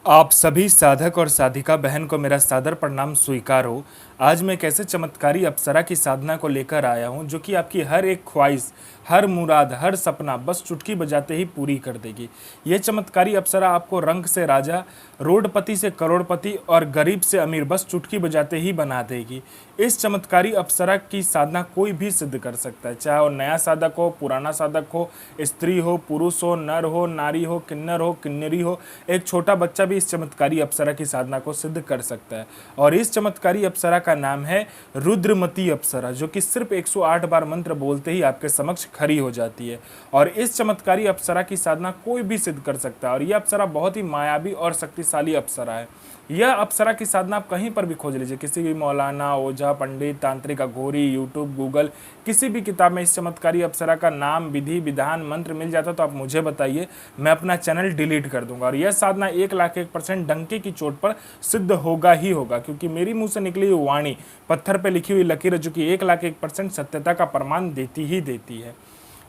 आप सभी साधक और साधिका बहन को मेरा सादर प्रणाम स्वीकार हो। आज मैं एक ऐसे चमत्कारी अप्सरा की साधना को लेकर आया हूँ जो कि आपकी हर एक ख्वाहिश, हर मुराद, हर सपना बस चुटकी बजाते ही पूरी कर देगी। ये चमत्कारी अप्सरा आपको रंक से राजा, रोडपति से करोड़पति और गरीब से अमीर बस चुटकी बजाते ही बना देगी। इस चमत्कारी अप्सरा की साधना कोई भी सिद्ध कर सकता है, चाहे वो नया साधक हो, पुराना साधक हो, स्त्री हो, पुरुष हो, नर हो, नारी हो, किन्नर हो, किन्नरी हो, एक छोटा बच्चा भी इस चमत्कारी अप्सरा की साधना को सिद्ध कर सकता है। और इस चमत्कारी अप्सरा का नाम है रुद्रमती अप्सरा, जो कि सिर्फ 108 बार मंत्र बोलते ही आपके समक्ष खड़ी हो जाती है। और इस चमत्कारी अप्सरा की साधना कोई भी सिद्ध कर सकता है। और यह अप्सरा बहुत ही मायावी और शक्तिशाली अप्सरा है। यह अप्सरा की साधना आप कहीं पर भी खोज लीजिए, किसी भी मौलाना, ओझा, पंडित, तांत्रिक, अघोरी, यूट्यूब, गूगल, किसी भी किताब में इस चमत्कारी अप्सरा का नाम, विधि, विधान, मंत्र मिल जाता तो आप मुझे बताइए, मैं अपना चैनल डिलीट कर दूंगा। और यह साधना 1,01% डंके की चोट पर सिद्ध होगा ही होगा, क्योंकि मेरी मुंह से निकली हुई वाणी पत्थर पर लिखी हुई लकीर जो कि 1,01% सत्यता का प्रमाण देती ही देती है।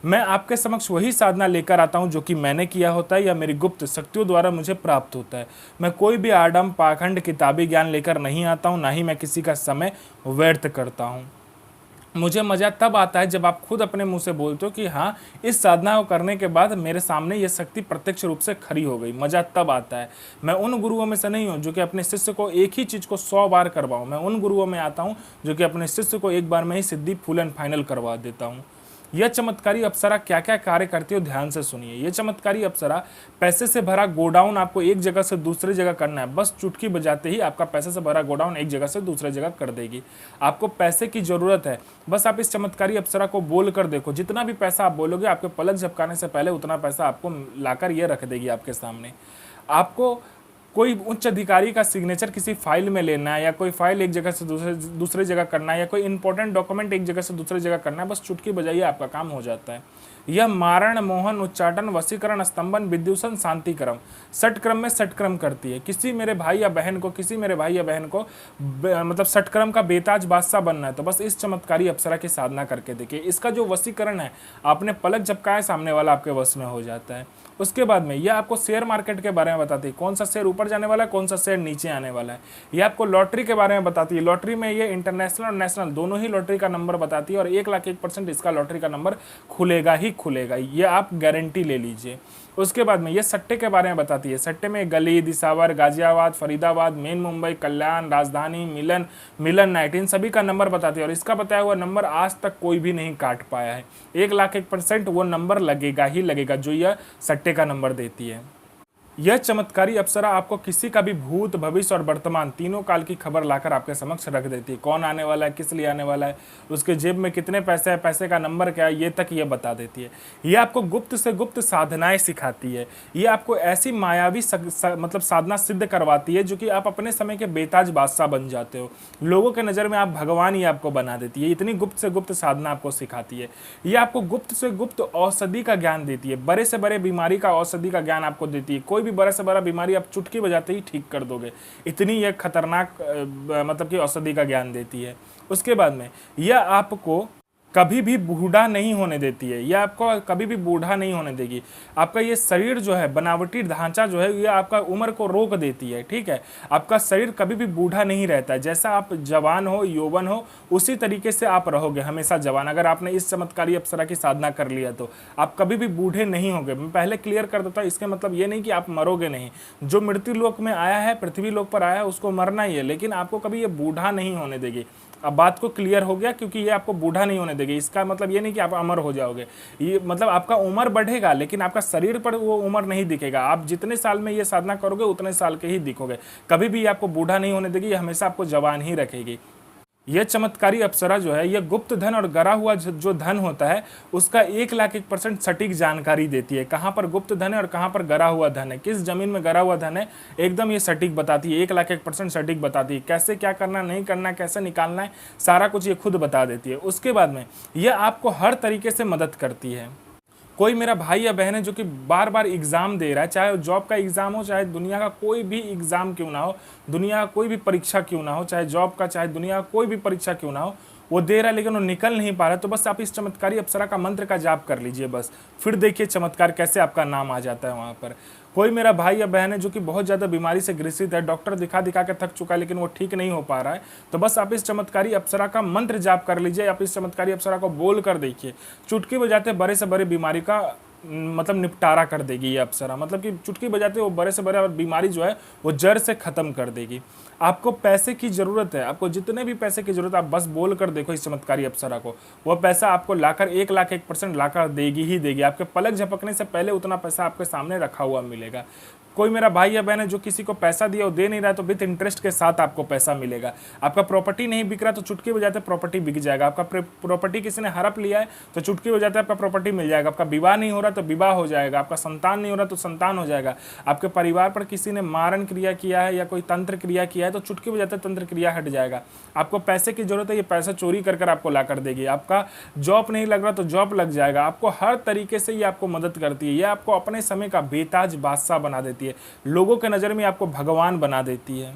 मैं आपके समक्ष वही साधना लेकर आता हूं जो कि मैंने किया होता है या मेरी गुप्त शक्तियों द्वारा मुझे प्राप्त होता है। मैं कोई भी आडम पाखंड किताबी ज्ञान लेकर नहीं आता हूं, ना ही मैं किसी का समय व्यर्थ करता हूं। मुझे मजा तब आता है जब आप खुद अपने मुंह से बोलते हो कि हाँ, इस साधना को करने के बाद मेरे सामने ये शक्ति प्रत्यक्ष रूप से खड़ी हो गई। मजा तब आता है। मैं उन गुरुओं में से नहीं हूँ जो कि अपने शिष्य को एक ही चीज को 100 बार करवाऊं। मैं उन गुरुओं में आता हूँ जो कि अपने शिष्य को एक बार में ही सिद्धि फुल एंड फाइनल करवा देता हूँ। यह चमत्कारी अप्सरा क्या क्या कार्य करती है ध्यान से सुनिए। यह चमत्कारी अप्सरा पैसे से भरा गोडाउन आपको एक जगह से दूसरी जगह करना है, बस चुटकी बजाते ही आपका पैसे से भरा गोडाउन एक जगह से दूसरी जगह कर देगी। आपको पैसे की जरूरत है, बस आप इस चमत्कारी अप्सरा को बोल कर देखो। जितना भी पैसा आप बोलोगे, आपके पलक झपकाने से पहले उतना पैसा आपको लाकर यह रख देगी आपके सामने। आपको कोई उच्च अधिकारी का सिग्नेचर किसी फाइल में लेना है, या कोई फाइल एक जगह से दूसरी जगह करना है, या कोई इंपॉर्टेंट डॉक्यूमेंट एक जगह से दूसरी जगह करना है, बस चुटकी बजाइए आपका काम हो जाता है। यह मारण, मोहन, उच्चाटन, वशीकरण, स्तंभन, विद्युषण, शांतिक्रम, षटक्रम में षटक्रम करती है। किसी मेरे भाई या बहन को मतलब षटक्रम का बेताज बादशाह बनना है तो बस इस चमत्कारी अप्सरा की साधना करके देखिए। इसका जो वशीकरण है, आपने पलक झपकाए, सामने वाला आपके वश में हो जाता है। उसके बाद में यह आपको शेयर मार्केट के बारे में बताती है, कौन सा शेयर ऊपर जाने वाला है, कौन सा शेयर नीचे आने वाला है। यह आपको लॉटरी के बारे में बताती है। लॉटरी में ये इंटरनेशनल और नेशनल दोनों ही लॉटरी का नंबर बताती है, और 1,01% इसका लॉटरी का नंबर खुलेगा ही खुलेगा, ये आप गारंटी ले लीजिए। उसके बाद में ये सट्टे के बारे में बताती है। सट्टे में गली, दिसावर, गाजियाबाद, फरीदाबाद, मेन मुंबई, कल्याण, राजधानी, मिलन नाइट, इन सभी का नंबर बताती है। और इसका बताया हुआ नंबर आज तक कोई भी नहीं काट पाया है। 1,01% वो नंबर लगेगा ही लगेगा जो यह सट्टे का नंबर देती है। यह चमत्कारी अप्सरा आपको किसी का भी भूत, भविष्य और वर्तमान तीनों काल की खबर लाकर आपके समक्ष रख देती है। कौन आने वाला है, किस लिए आने वाला है, उसके जेब में कितने पैसे है, पैसे का नंबर क्या है, ये तक ये बता देती है। ये आपको गुप्त से गुप्त साधनाएं सिखाती है। ये आपको ऐसी मायावी मतलब साधना सिद्ध करवाती है जो कि आप अपने समय के बेताज बादशाह बन जाते हो। लोगों के नज़र में आप भगवान ही आपको बना देती है। इतनी गुप्त से गुप्त साधना आपको सिखाती है। ये आपको गुप्त से गुप्त औषधि का ज्ञान देती है। बड़े से बड़े बीमारी का औषधि का ज्ञान आपको देती है। कोई भी बड़ा से बड़ा बीमारी आप चुटकी बजाते ही ठीक कर दोगे, इतनी यह खतरनाक मतलब कि औषधि का ज्ञान देती है। उसके बाद में यह आपको कभी भी बूढ़ा नहीं होने देती है। यह आपको कभी भी बूढ़ा नहीं होने देगी। आपका ये शरीर जो है, बनावटी ढांचा जो है, ये आपका उम्र को रोक देती है। ठीक है, आपका शरीर कभी भी बूढ़ा नहीं रहता है। जैसा आप जवान हो, यौवन हो, उसी तरीके से आप रहोगे हमेशा जवान। अगर आपने इस चमत्कारी अप्सरा की साधना कर लिया तो आप कभी भी बूढ़े नहीं होंगे। मैं पहले क्लियर कर देता हूँ, इसका मतलब ये नहीं कि आप मरोगे नहीं। जो मृत्यु लोक में आया है, पृथ्वी लोक पर आया है, उसको मरना ही है, लेकिन आपको कभी ये बूढ़ा नहीं होने देगी। अब बात को क्लियर हो गया, क्योंकि ये आपको बूढ़ा नहीं होने देगी। इसका मतलब ये नहीं कि आप अमर हो जाओगे। ये मतलब आपका उम्र बढ़ेगा, लेकिन आपका शरीर पर वो उम्र नहीं दिखेगा। आप जितने साल में ये साधना करोगे उतने साल के ही दिखोगे। कभी भी आपको बूढ़ा नहीं होने देगी, ये हमेशा आपको जवान ही रखेगी। यह चमत्कारी अप्सरा जो है, यह गुप्त धन और गरा हुआ जो धन होता है उसका 1,01% सटीक जानकारी देती है। कहाँ पर गुप्त धन है और कहाँ पर गरा हुआ धन है, किस जमीन में गरा हुआ धन है, एकदम ये सटीक बताती है। 1,01% सटीक बताती है। कैसे क्या करना, नहीं करना, कैसे निकालना है, सारा कुछ ये खुद बता देती है। उसके बाद में यह आपको हर तरीके से मदद करती है। कोई मेरा भाई या बहन है जो कि बार बार एग्ज़ाम दे रहा है, चाहे जॉब का एग्ज़ाम हो, चाहे दुनिया का कोई भी एग्ज़ाम क्यों ना हो, दुनिया का कोई भी परीक्षा क्यों ना हो, चाहे जॉब का, चाहे दुनिया का कोई भी परीक्षा क्यों ना हो, वो दे रहा है लेकिन वो निकल नहीं पा रहा है, तो बस आप इस चमत्कारी अप्सरा का मंत्र का जाप कर लीजिए बस। फिर देखिए चमत्कार कैसे आपका नाम आ जाता है वहाँ पर। कोई मेरा भाई या बहन है जो कि बहुत ज़्यादा बीमारी से ग्रसित है, डॉक्टर दिखा दिखा के थक चुका है लेकिन वो ठीक नहीं हो पा रहा है, तो बस आप इस चमत्कारी अप्सरा का मंत्र जाप कर लीजिए। आप इस चमत्कारी अप्सरा को बोल कर देखिए, चुटकी बजाते बड़े से बड़े बीमारी का मतलब निपटारा कर देगी ये अप्सरा। मतलब कि चुटकी बजाते वो बड़े से बड़े बीमारी जो है वो जड़ से ख़त्म कर देगी। आपको पैसे की ज़रूरत है, आपको जितने भी पैसे की ज़रूरत है आप बस बोल कर देखो इस चमत्कारी अप्सरा को, वो पैसा आपको लाकर 1,01% लाकर देगी ही देगी। आपके पलक झपकने से पहले उतना पैसा आपके सामने रखा हुआ मिलेगा। कोई मेरा भाई या बहन है जो किसी को पैसा दिया वो दे नहीं रहा, तो विथ इंटरेस्ट के साथ आपको पैसा मिलेगा। आपका प्रॉपर्टी नहीं बिक रहा तो चुटकी बजाते प्रॉपर्टी बिक जाएगा। आपका प्रॉपर्टी किसी ने हड़प लिया है तो चुटकी बजाते आपका प्रॉपर्टी मिल जाएगा। आपका विवाह नहीं हो रहा तो विवाह हो जाएगा। आपका संतान नहीं हो रहा तो संतान हो जाएगा। आपके परिवार पर किसी ने मारण क्रिया किया है या कोई तंत्र क्रिया किया है तो चुटकी बजाते तंत्र क्रिया हट जाएगा। आपको पैसे की जरूरत है, ये पैसा चोरी कर आपको ला कर देगी। आपका जॉब नहीं लग रहा तो जॉब लग जाएगा। आपको हर तरीके से ये आपको मदद करती है। ये आपको अपने समय का बेताज बादशाह बना देती है, लोगों के नज़र में आपको भगवान बना देती है।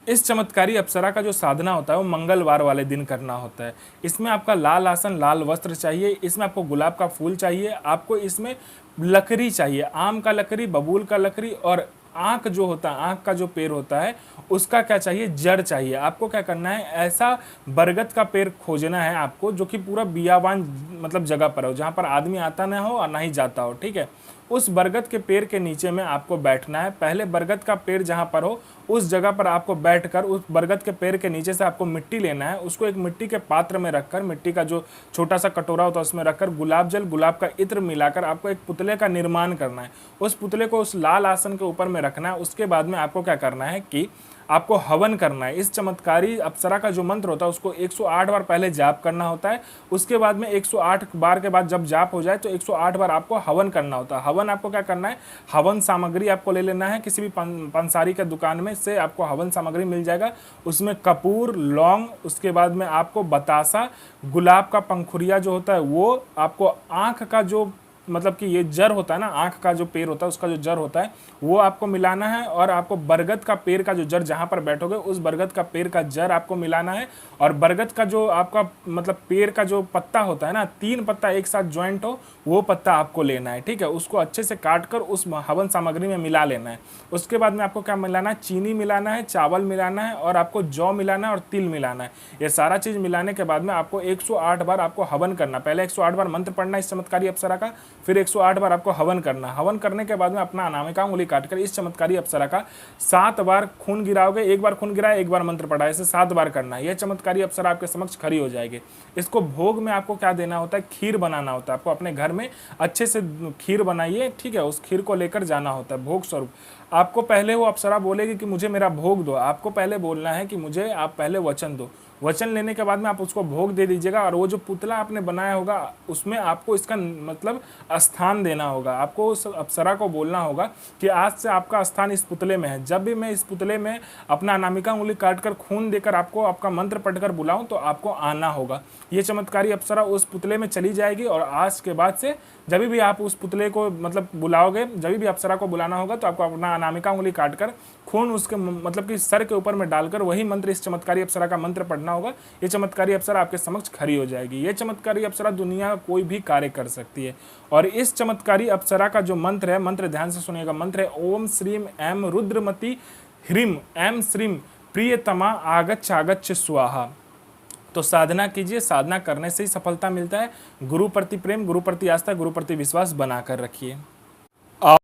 इस चमत्कारी अप्सरा का जो साधना होता है वो मंगलवार वाले दिन करना होता है। इसमें आपका लाल आसन, लाल वस्त्र चाहिए, इसमें आपको गुलाब का फूल चाहिए, आपको इसमें लकड़ी चाहिए, आम का लकड़ी, बबूल का लकड़ी, और आँख जो होता है, आँख का जो पेड़ होता है उसका क्या चाहिए, जड़ चाहिए। आपको क्या करना है, ऐसा बरगद का पेड़ खोजना है आपको जो कि पूरा बियाबान मतलब जगह पर हो, जहाँ पर आदमी आता ना हो और ना ही जाता हो, ठीक है। उस बरगद के पेड़ के नीचे में आपको बैठना है। पहले बरगद का पेड़ जहाँ पर हो उस जगह पर आपको बैठकर उस बरगद के पेड़ के नीचे से आपको मिट्टी लेना है। उसको एक मिट्टी के पात्र में रखकर, मिट्टी का जो छोटा सा कटोरा होता है उसमें रखकर गुलाब जल, गुलाब का इत्र मिलाकर आपको एक पुतले का निर्माण करना है। उस पुतले को उस लाल आसन के ऊपर में रखना है। उसके बाद में आपको क्या करना है कि आपको हवन करना है। इस चमत्कारी अप्सरा का जो मंत्र होता है उसको 108 बार पहले जाप करना होता है। उसके बाद में 108 बार के बाद जब जाप हो जाए तो 108 बार आपको हवन करना होता है। हवन आपको क्या करना है, हवन सामग्री आपको ले लेना है। किसी भी पंसारी के दुकान में से आपको हवन सामग्री मिल जाएगा। उसमें कपूर, लौंग, उसके बाद में आपको बतासा, गुलाब का पंखुरिया जो होता है वो, आपको आँख का जो मतलब कि ये जड़ होता है ना, आँख का जो पेड़ होता है उसका जो जड़ होता है वो आपको मिलाना है। और आपको बरगद का पेड़ का जो जड़ जहाँ पर बैठोगे उस बरगद का पेड़ का जड़ आपको मिलाना है। और बरगद का जो आपका मतलब पेड़ का जो पत्ता होता है ना, 3 पत्ता एक साथ ज्वाइंट हो वो पत्ता आपको लेना है, ठीक है। उसको अच्छे से काट कर उस हवन सामग्री में मिला लेना है। उसके बाद में आपको क्या मिलाना है, चीनी मिलाना है, चावल मिलाना है, और आपको जौ मिलाना है और तिल मिलाना है। ये सारा चीज़ मिलाने के बाद में आपको 108 बार आपको हवन करना। पहले 108 बार मंत्र पढ़ना इस चमत्कारी अप्सरा का, फिर 108 बार आपको हवन करना। हवन करने के बाद में अपना अनामिका उंगली काटकर इस चमत्कारी अप्सरा का 7 बार खून गिराओगे। एक बार खून गिराया, एक बार मंत्र पढ़ा, ऐसे 7 बार करना है। यह चमत्कारी अप्सरा आपके समक्ष खड़ी हो जाएगी। इसको भोग में आपको क्या देना होता है, खीर बनाना होता है। आपको अपने घर में अच्छे से खीर बनाइए, ठीक है। उस खीर को लेकर जाना होता है भोग स्वरूप। आपको पहले वो अप्सरा बोलेगी कि मुझे मेरा भोग दो। आपको पहले बोलना है कि मुझे आप पहले वचन दो। वचन लेने के बाद में आप उसको भोग दे दीजिएगा। और वो जो पुतला आपने बनाया होगा उसमें आपको इसका मतलब स्थान देना होगा। आपको उस अप्सरा को बोलना होगा कि आज से आपका स्थान इस पुतले में है। जब भी मैं इस पुतले में अपना अनामिका उंगली काटकर खून देकर आपको आपका मंत्र पढ़कर बुलाऊं तो आपको आना होगा। ये चमत्कारी अप्सरा उस पुतले में चली जाएगी। और आज के बाद से जब भी आप उस पुतले को मतलब बुलाओगे, जब भी अप्सरा को बुलाना होगा तो आपको अपना अनामिका उंगली काटकर खून उसके मतलब कि सर के ऊपर में डालकर वही मंत्र, इस चमत्कारी अप्सरा का मंत्र पढ़ना होगा। ये चमत्कारी अप्सरा आपके समक्ष खड़ी हो जाएगी। ये चमत्कारी अप्सरा दुनिया का कोई भी कार्य कर सकती है। और इस चमत्कारी अप्सरा का जो मंत्र है, मंत्र ध्यान से सुनिएगा, मंत्र है ओम श्रीम एम रुद्रमती ह्रीम एम श्रीम प्रियतमा आगच्छ आगच्छ स्वाहा। तो साधना कीजिए, साधना करने से ही सफलता मिलता है। गुरु प्रति प्रेम, गुरु प्रति आस्था, गुरु प्रति विश्वास बनाकर रखिए।